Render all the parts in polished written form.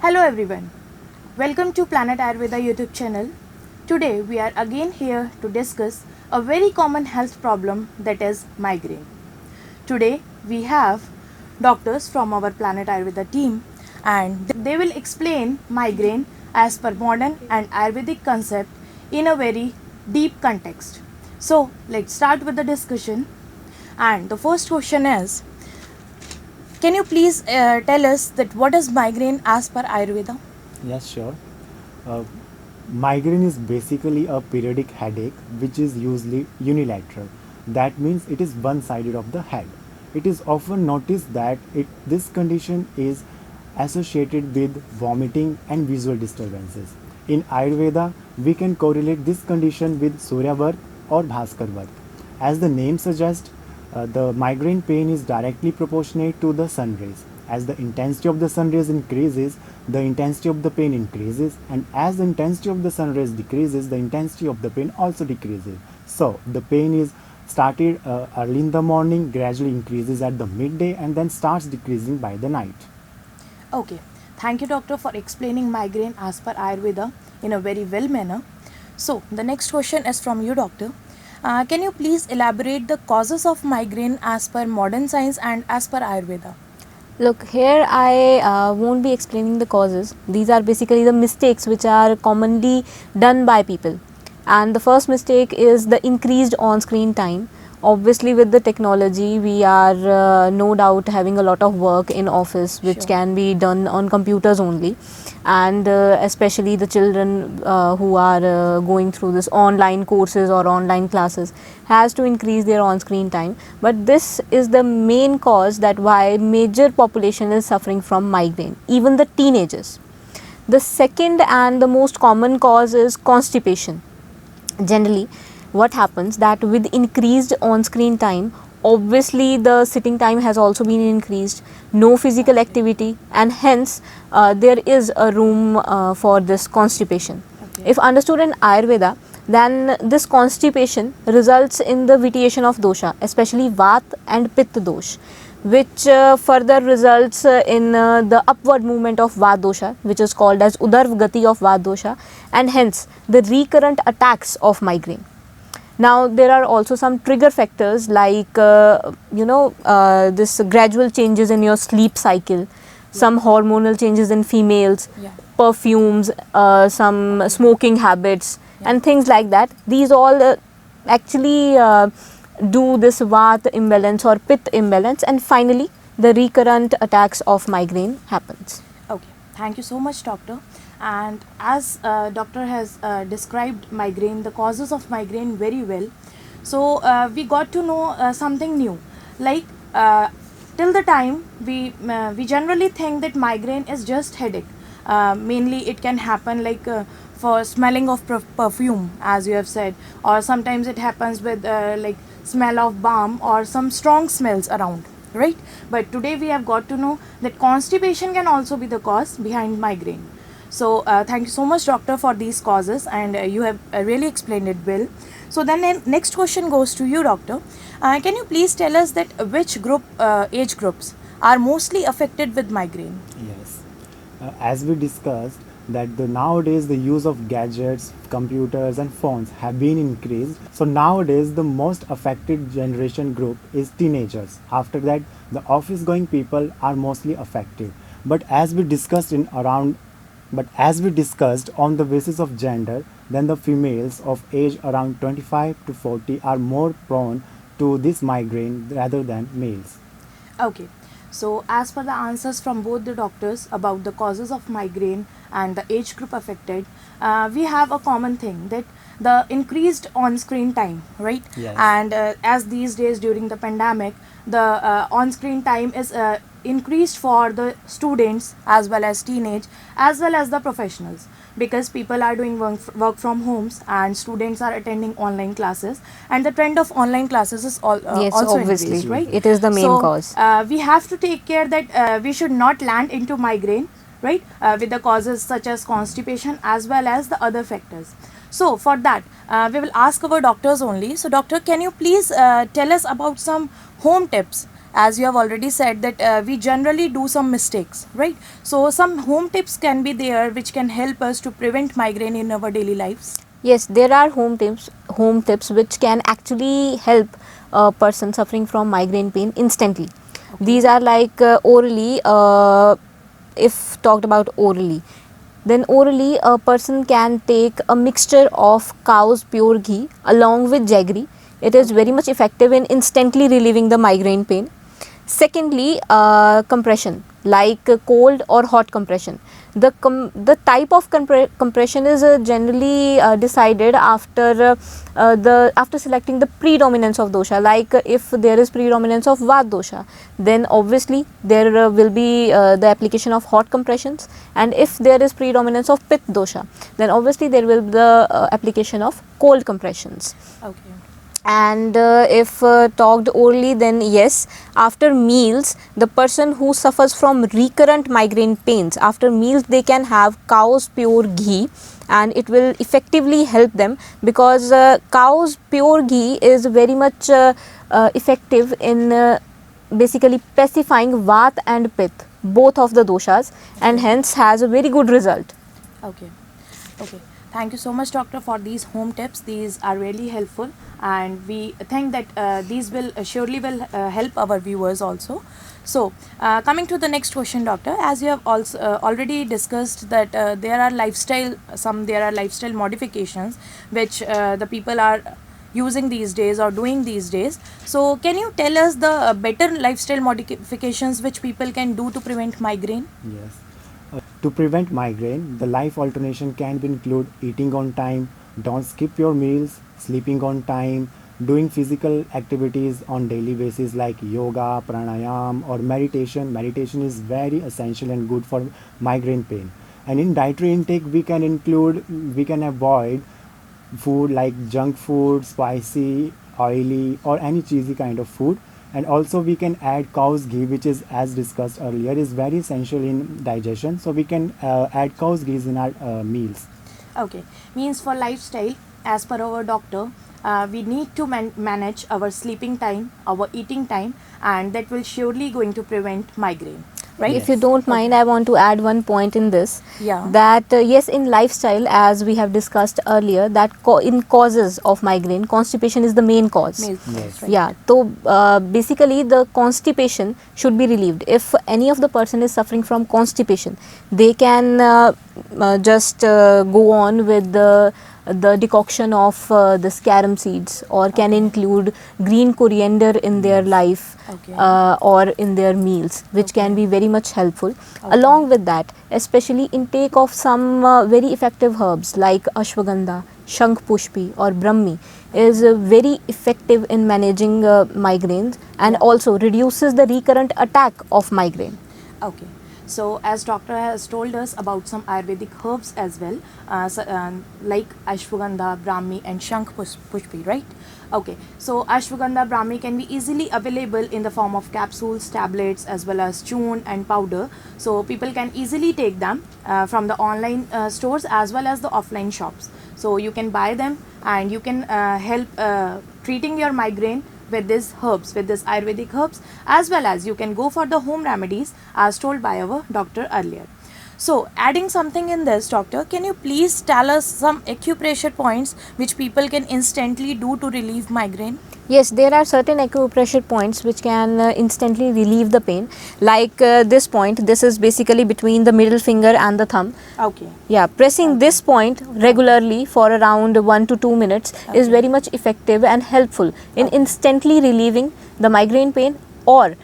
Hello everyone, welcome to Planet Ayurveda YouTube channel. Today we are again here to discuss a very common health problem, that is migraine. Today we have doctors from our Planet Ayurveda team and they will explain migraine as per modern and Ayurvedic concept in a very deep context. So let's start with the discussion, and the first question is, can you please tell us that what is migraine as per Ayurveda? Yes, sure. Uh, Migraine is basically a periodic headache which is usually unilateral. That means it is one sided of the head. It is often noticed that this condition is associated with vomiting and visual disturbances. In Ayurveda, we can correlate this condition with Surya Varth or Bhaskar Varth. As the name suggests, the migraine pain is directly proportionate to the sun rays. As the intensity of the sun rays increases, the intensity of the pain increases, and as the intensity of the sun rays decreases, the intensity of the pain also decreases. So the pain is started early in the morning, gradually increases at the midday, and then starts decreasing by the night. Okay, thank you, doctor, for explaining migraine as per Ayurveda in a very well manner. So, the next question is from you, doctor. Can you please elaborate the causes of migraine as per modern science and as per Ayurveda? Look, here I won't be explaining the causes. These are basically the mistakes which are commonly done by people. And the first mistake is the increased on screen time. Obviously, with the technology, we are no doubt having a lot of work in office which Sure. can be done on computers only. And especially the children who are going through this online courses or online classes has to increase their on screen time. But this is the main cause that why major population is suffering from migraine, even the teenagers. The second and the most common cause is constipation. Generally, what happens that with increased on screen time, obviously the sitting time has also been increased, no physical activity, and hence there is a room for this constipation. Okay. If understood in Ayurveda, then this constipation results in the vitiation of dosha, especially Vata and Pitta dosh, which further results in the upward movement of Vata dosha, which is called as Udarv Gati of Vata dosha, and hence the recurrent attacks of migraine. Now, there are also some trigger factors like this gradual changes in your sleep cycle, some hormonal changes in females, Yeah. perfumes, some smoking habits, Yeah. and things like that. These all actually do this Vata imbalance or Pitta imbalance, and finally the recurrent attacks of migraine happens. Okay, thank you so much, doctor. And as doctor has described migraine, the causes of migraine very well, so we got to know something new. Like till the time we generally think that migraine is just headache. Mainly, it can happen like for smelling of perfume, as you have said, or sometimes it happens with like smell of balm or some strong smells around, right? But today we have got to know that constipation can also be the cause behind migraine. So thank you so much, doctor, for these causes, and you have really explained it well. So then next question goes to you, doctor. Can you please tell us that which age groups are mostly affected with migraine? Yes. As we discussed, that nowadays the use of gadgets, computers, and phones have been increased. So nowadays the most affected generation group is teenagers. After that, the office-going people are mostly affected. But as we discussed on the basis of gender, then the females of age around 25 to 40 are more prone to this migraine rather than males. Okay. So, as per the answers from both the doctors about the causes of migraine and the age group affected, we have a common thing, that the increased on screen time, right? Yes. And as these days during the pandemic, the on screen time is increased for the students as well as teenage as well as the professionals, because people are doing work from homes and students are attending online classes, and the trend of online classes is Yes, also obviously, increased, right? it is the main So cause. we have to take care that we should not land into migraine, right? With the causes such as constipation as well as the other factors. So for that, we will ask our doctors only. So doctor, can you please tell us about some home tips as you have already said that we generally do some mistakes, right? So some home tips can be there which can help us to prevent migraine in our daily lives. Yes, there are home tips which can actually help a person suffering from migraine pain instantly. These are like orally, if talked about orally, then orally a person can take a mixture of cow's pure ghee along with jaggery. It is very much effective in instantly relieving the migraine pain. Secondly, compression, like cold or hot compression. The type of compression is generally decided after selecting the predominance of dosha. Like if there is predominance of Vata dosha, then obviously there will be the application of hot compressions, and if there is predominance of Pitta dosha, then obviously there will be the application of cold compressions. Okay. And if talked orally, then yes, after meals, the person who suffers from recurrent migraine pains, after meals they can have cow's pure ghee, and it will effectively help them, because cow's pure ghee is very much effective in basically pacifying Vata and Pitta, both of the doshas, and hence has a very good result. Okay. Okay. Thank you so much, doctor, for these home tips. These are really helpful, and we think that these will surely will help our viewers also. So, coming to the next question, doctor, as you have also already discussed that there are lifestyle modifications which the people are using these days or doing these days. So, can you tell us the better lifestyle modifications which people can do to prevent migraine? Yes. To prevent migraine, the life alternation can be include eating on time, don't skip your meals, sleeping on time, doing physical activities on daily basis like yoga, pranayam or meditation. Meditation is very essential and good for migraine pain. And in dietary intake, we can avoid food like junk food, spicy, oily or any cheesy kind of food. And also we can add cow's ghee, which is, as discussed earlier, is very essential in digestion, so we can add cow's ghee in our meals. Okay, means for lifestyle, as per our doctor, we need to manage our sleeping time, our eating time, and that will surely going to prevent migraine, right? If you don't mind, I want to add one point in this. Yeah. That yes, in lifestyle, as we have discussed earlier, that in causes of migraine, constipation is the main cause. Yes. Right. Yeah, so basically the constipation should be relieved. If any of the person is suffering from constipation, they can just go on with the decoction of the carom seeds, or can include green coriander in their life, Okay. or in their meals, which can be very much helpful. Along with that, especially intake of some very effective herbs like ashwagandha, shank pushpi or brahmi is very effective in managing migraines, and also reduces the recurrent attack of migraine. Okay. So, as doctor has told us about some Ayurvedic herbs as well, like ashwagandha, brahmi, and shank pushpi, right? Okay. So, ashwagandha, brahmi can be easily available in the form of capsules, tablets, as well as churn and powder. So, people can easily take them from the online stores as well as the offline shops. So, you can buy them and you can help treating your migraine with these herbs, with these Ayurvedic herbs, as well as you can go for the home remedies as told by our doctor earlier. So, adding something in this, doctor, can you please tell us some acupressure points which people can instantly do to relieve migraine? Yes, there are certain acupressure points which can instantly relieve the pain. Like this point, this is basically between the middle finger and the thumb. Okay. Yeah, pressing this point regularly for around 1 to 2 minutes is very much effective and helpful in instantly relieving the migraine pain, or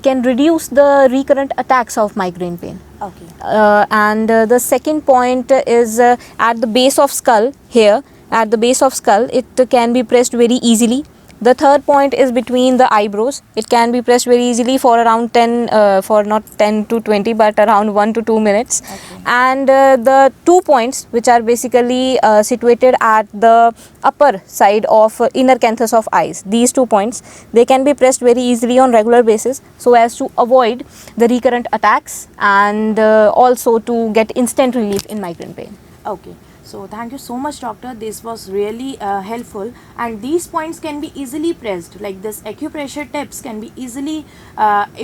can reduce the recurrent attacks of migraine pain. Okay. And the second point is at the base of skull here. At the base of skull, it can be pressed very easily. The third point is between the eyebrows. It can be pressed very easily for around 10, for not 10 to 20, but around 1 to 2 minutes. Okay. And the 2 points which are basically situated at the upper side of inner canthus of eyes, these 2 points, they can be pressed very easily on regular basis, so as to avoid the recurrent attacks and also to get instant relief in migraine pain. Okay. So thank you so much, doctor. This was really helpful, and these points can be easily pressed. Like this acupressure tips can be easily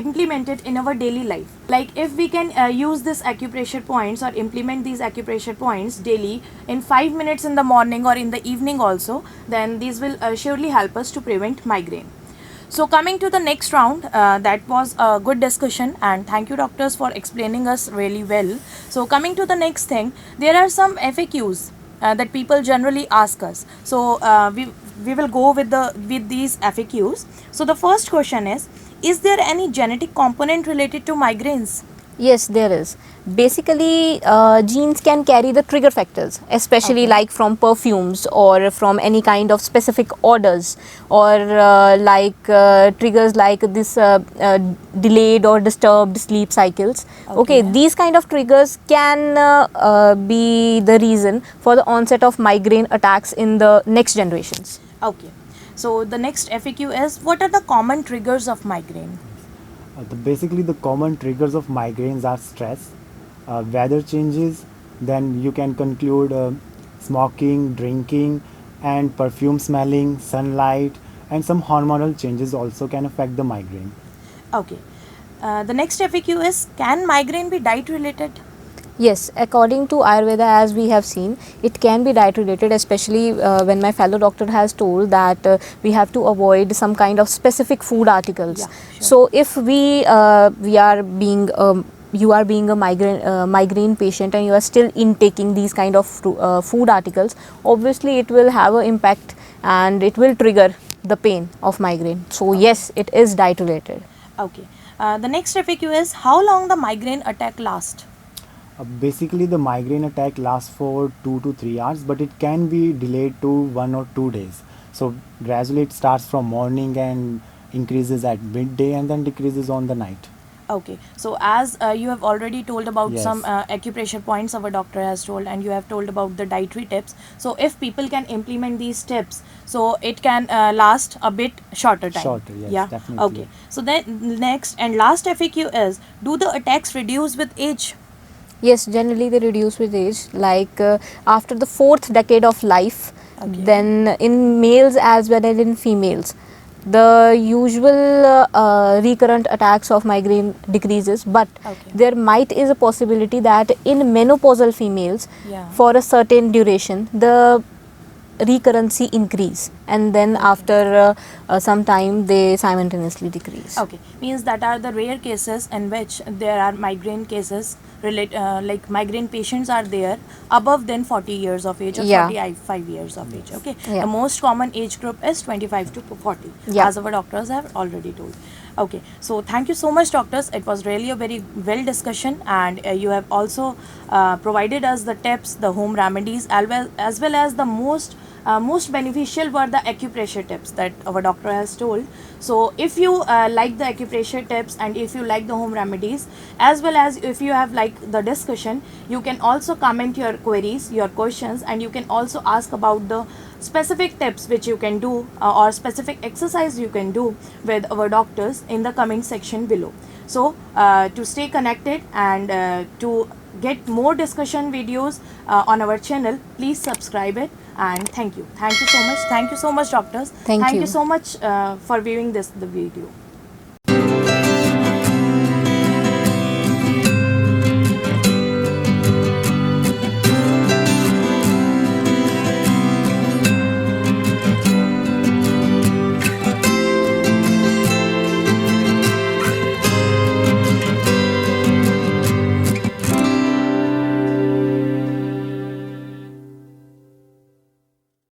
implemented in our daily life. Like if we can use this acupressure points or implement these acupressure points daily in 5 minutes in the morning or in the evening also, then these will surely help us to prevent migraine. So coming to the next round, that was a good discussion, and thank you doctors for explaining us really well. So coming to the next thing, there are some FAQs that people generally ask us. So we will go with these FAQs. So the first question is there any genetic component related to migraines? Yes, there is. Basically, genes can carry the trigger factors, especially Okay. like from perfumes or from any kind of specific odors, or triggers like this delayed or disturbed sleep cycles. Okay, Okay. these kind of triggers can be the reason for the onset of migraine attacks in the next generations. Okay. So the next FAQ is what are the common triggers of migraine? Basically, the common triggers of migraines are stress, weather changes, then you can conclude smoking, drinking, and perfume smelling, sunlight, and some hormonal changes also can affect the migraine. Okay. The next FAQ is can migraine be diet related? Yes, according to Ayurveda, as we have seen, it can be diet related, especially when my fellow doctor has told that we have to avoid some kind of specific food articles. Yeah, sure. So, if we are being you are being a migraine patient and you are still intaking these kind of food articles, obviously it will have an impact and it will trigger the pain of migraine. So, yes, it is diet related. Okay. The next FAQ is how long the migraine attack last? Basically, the migraine attack lasts for 2 to 3 hours, but it can be delayed to 1 or 2 days. So, gradually, it starts from morning and increases at midday and then decreases on the night. Okay. So as you have already told about Yes. some acupressure points our doctor has told, and you have told about the dietary tips. So if people can implement these tips, so it can last a bit shorter time. Shorter, yes, Yeah. definitely. Okay. So then next and last FAQ is do the attacks reduce with age? Yes, generally they reduce with age, like after the fourth decade of life. Okay. Then in males as well as in females, the usual recurrent attacks of migraine decreases, but Okay. there might is a possibility that in menopausal females, Yeah. for a certain duration, the recurrency increase, and then after some time they simultaneously decrease. Okay, means that are the rare cases in which there are migraine cases like migraine patients are there above than 40 years of age or Yeah. 45 years of age. Okay, Yeah. the most common age group is 25 to 40, Yeah. as our doctors have already told. Okay, so thank you so much, doctors. It was really a very well discussion, and you have also provided us the tips, the home remedies, as well as the most beneficial were the acupressure tips that our doctor has told. So if you like the acupressure tips and if you like the home remedies, as well as if you have liked the discussion, you can also comment your queries, your questions, and you can also ask about the specific tips which you can do or specific exercise you can do with our doctors in the comment section below. So to stay connected and to get more discussion videos on our channel, please subscribe it, and thank you so much doctors. Thank you. So much for viewing the video.